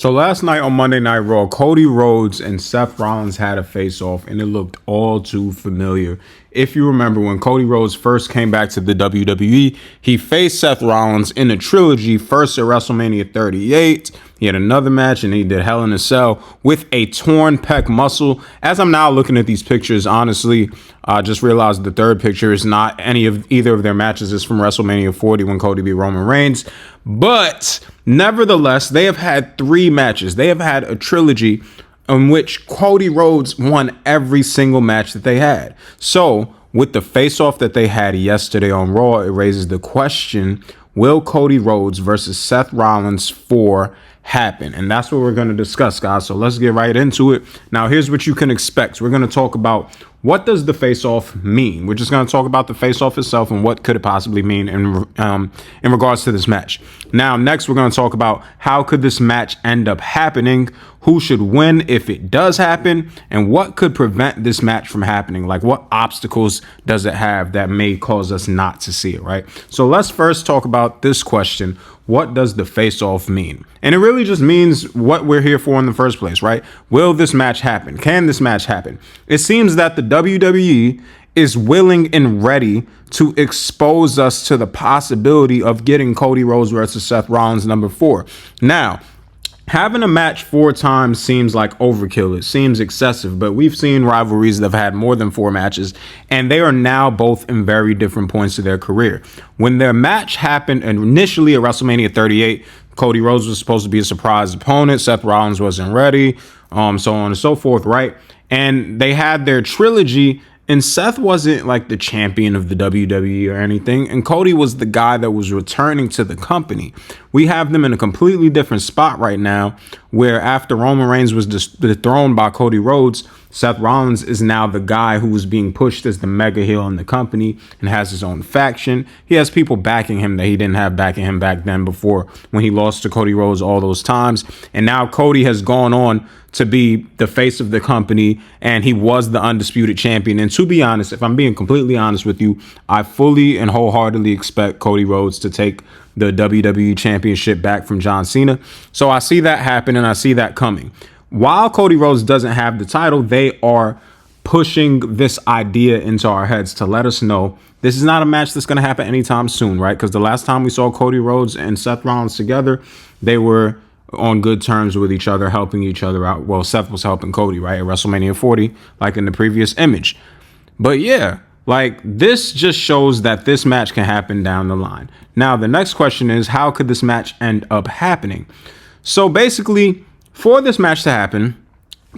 So last night on Monday Night Raw, Cody Rhodes and Seth Rollins had a face-off, and it looked all too familiar. If you remember, when Cody Rhodes first came back to the WWE, he faced Seth Rollins in a trilogy, first at WrestleMania 38. He had another match, and he did Hell in a Cell with a torn pec muscle. As I'm now looking at these pictures, honestly, I just realized the third picture is not either of their matches. Is from WrestleMania 40 when Cody beat Roman Reigns. But nevertheless, they have had 3 matches. They have had a trilogy in which Cody Rhodes won every single match that they had. So with the face-off that they had yesterday on Raw, it raises the question, will Cody Rhodes versus Seth Rollins 4 happen? And that's what we're going to discuss, guys. So let's get right into it. Now, here's what you can expect. We're going to talk about what does the face-off mean. We're just going to talk about the face-off itself and what could it possibly mean in regards to this match. Now, next, we're going to talk about how could this match end up happening, who should win if it does happen, and what could prevent this match from happening. Like, what obstacles does it have that may cause us not to see it, right? So let's first talk about this question. What does the face-off mean? And it really just means what we're here for in the first place, right? Will this match happen? Can this match happen? It seems that the WWE is willing and ready to expose us to the possibility of getting Cody Rhodes versus Seth Rollins number 4. Now, having a match 4 times seems like overkill. It seems excessive, but we've seen rivalries that have had more than 4 matches, and they are now both in very different points of their career. When their match happened initially at WrestleMania 38, Cody Rhodes was supposed to be a surprise opponent. Seth Rollins wasn't ready, so on and so forth, right? And they had their trilogy, and Seth wasn't like the champion of the WWE or anything, and Cody was the guy that was returning to the company. We have them in a completely different spot right now, where after Roman Reigns was dethroned by Cody Rhodes, Seth Rollins is now the guy who was being pushed as the mega heel in the company and has his own faction. He has people backing him that he didn't have backing him back then before when he lost to Cody Rhodes all those times. And now Cody has gone on to be the face of the company, and he was the undisputed champion. And to be honest, if I'm being completely honest with you, I fully and wholeheartedly expect Cody Rhodes to take the WWE Championship back from John Cena. So I see that happen, and I see that coming. While Cody Rhodes doesn't have the title, they are pushing this idea into our heads to let us know this is not a match that's going to happen anytime soon, right? Because the last time we saw Cody Rhodes and Seth Rollins together, they were on good terms with each other, helping each other out. Well, Seth was helping Cody, right, at WrestleMania 40, like in the previous image. But yeah, like this just shows that this match can happen down the line. Now, the next question is, how could this match end up happening? So basically, for this match to happen,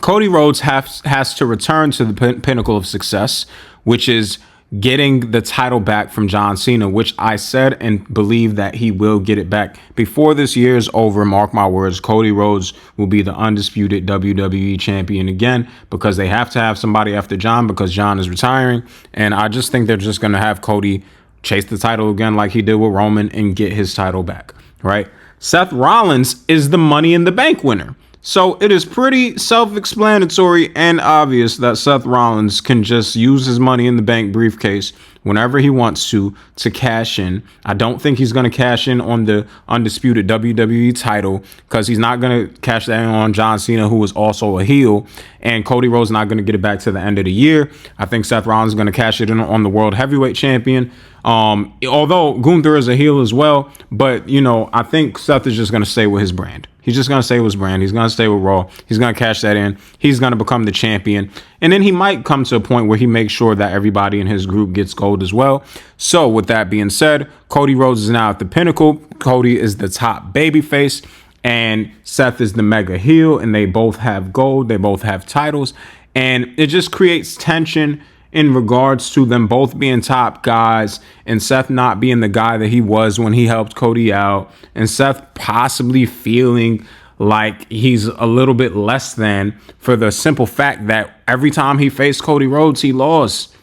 Cody Rhodes has to return to the pinnacle of success, which is getting the title back from John Cena, which I said and believe that he will get it back before this year is over. Mark my words, Cody Rhodes will be the undisputed WWE champion again, because they have to have somebody after John, because John is retiring. And I just think they're just going to have Cody chase the title again like he did with Roman and get his title back, right? Seth Rollins is the Money in the Bank winner. So it is pretty self-explanatory and obvious that Seth Rollins can just use his Money in the Bank briefcase whenever he wants to cash in. I don't think he's going to cash in on the undisputed WWE title, because he's not going to cash that in on John Cena, who is also a heel, and Cody Rhodes not going to get it back to the end of the year. I think Seth Rollins is going to cash it in on the World Heavyweight Champion. Although Gunther is a heel as well, but I think Seth is just going to stay with his brand. He's just going to stay with his brand. He's going to stay with Raw. He's going to cash that in. He's going to become the champion. And then he might come to a point where he makes sure that everybody in his group gets gold as well. So with that being said, Cody Rhodes is now at the pinnacle. Cody is the top babyface, and Seth is the mega heel, and they both have gold. They both have titles. And it just creates tension in regards to them both being top guys, and Seth not being the guy that he was when he helped Cody out, and Seth possibly feeling like he's a little bit less than, for the simple fact that every time he faced Cody Rhodes, he lost.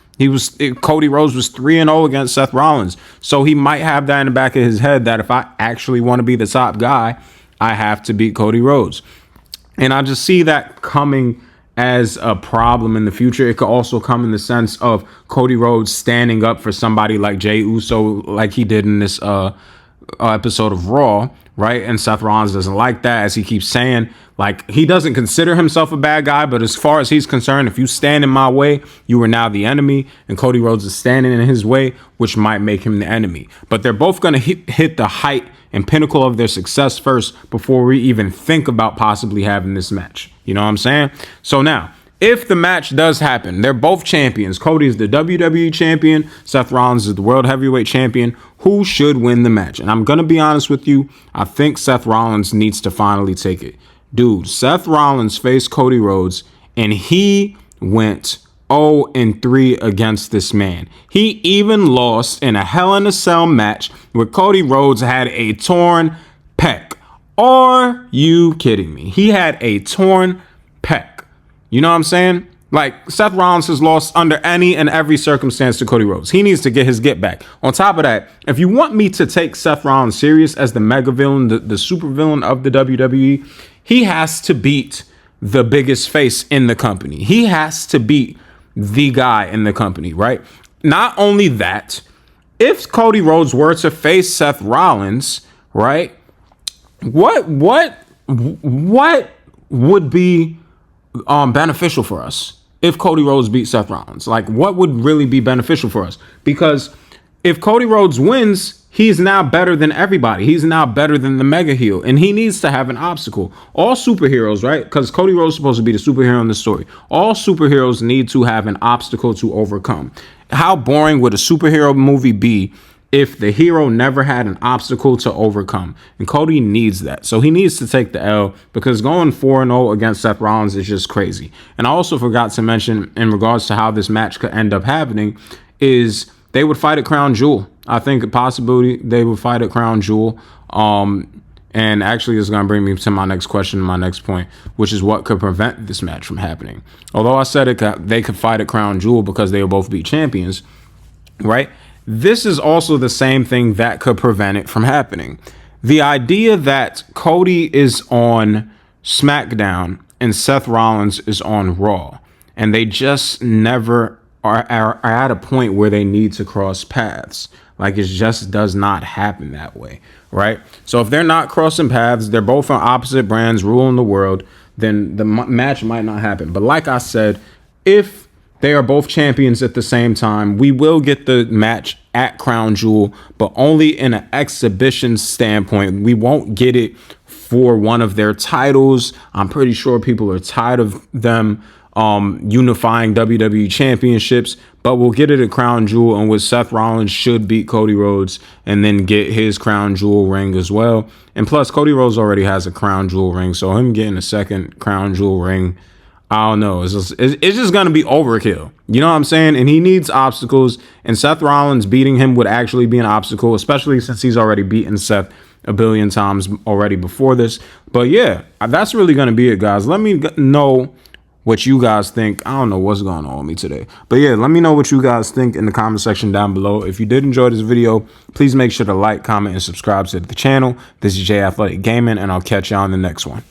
Cody Rhodes was 3-0 against Seth Rollins. So he might have that in the back of his head that if I actually want to be the top guy, I have to beat Cody Rhodes. And I just see that coming as a problem in the future. It could also come in the sense of Cody Rhodes standing up for somebody like Jey Uso, like he did in this episode of Raw, right? And Seth Rollins doesn't like that, as he keeps saying. Like, he doesn't consider himself a bad guy, but as far as he's concerned, if you stand in my way, you are now the enemy. And Cody Rhodes is standing in his way, which might make him the enemy. But they're both going to hit the height and pinnacle of their success first before we even think about possibly having this match. You know what I'm saying? So now, if the match does happen, they're both champions. Cody is the WWE champion. Seth Rollins is the World Heavyweight champion. Who should win the match? And I'm going to be honest with you. I think Seth Rollins needs to finally take it. Dude, Seth Rollins faced Cody Rhodes, and he went 0-3 against this man. He even lost in a Hell in a Cell match where Cody Rhodes had a torn pec. Are you kidding me? He had a torn pec. You know what I'm saying? Like, Seth Rollins has lost under any and every circumstance to Cody Rhodes. He needs to get his get back. On top of that, if you want me to take Seth Rollins serious as the mega villain, the super villain of the WWE, he has to beat the biggest face in the company. He has to beat the guy in the company, right? Not only that, if Cody Rhodes were to face Seth Rollins, right, what would be beneficial for us if Cody Rhodes beat Seth Rollins? Like, what would really be beneficial for us? Because if Cody Rhodes wins, he's now better than everybody. He's now better than the mega heel, and he needs to have an obstacle. All superheroes, right? Because Cody Rhodes is supposed to be the superhero in the story. All superheroes need to have an obstacle to overcome. How boring would a superhero movie be if the hero never had an obstacle to overcome? And Cody needs that. So he needs to take the L, because going 4-0 against Seth Rollins is just crazy. And I also forgot to mention, in regards to how this match could end up happening, is they would fight at Crown Jewel. I think a possibility they would fight at Crown Jewel. And actually, it's going to bring me to my next question, my next point, which is what could prevent this match from happening. Although I said they could fight at Crown Jewel because they will both be champions, right? This is also the same thing that could prevent it from happening. The idea that Cody is on SmackDown and Seth Rollins is on Raw, and they just never are at a point where they need to cross paths. Like, it just does not happen that way, right? So if they're not crossing paths, they're both on opposite brands ruling the world, then the match might not happen. But like I said, if they are both champions at the same time, we will get the match at Crown Jewel, but only in an exhibition standpoint. We won't get it for one of their titles. I'm pretty sure people are tired of them unifying WWE championships, but we'll get it at Crown Jewel, and with Seth Rollins should beat Cody Rhodes and then get his Crown Jewel ring as well. And plus, Cody Rhodes already has a Crown Jewel ring, so him getting a second Crown Jewel ring, I don't know. It's just going to be overkill. You know what I'm saying? And he needs obstacles, and Seth Rollins beating him would actually be an obstacle, especially since he's already beaten Seth a billion times already before this. But yeah, that's really going to be it, guys. Let me know what you guys think. I don't know what's going on with me today. But yeah, let me know what you guys think in the comment section down below. If you did enjoy this video, please make sure to like, comment, and subscribe to the channel. This is J Athletic Gaming, and I'll catch you on the next one.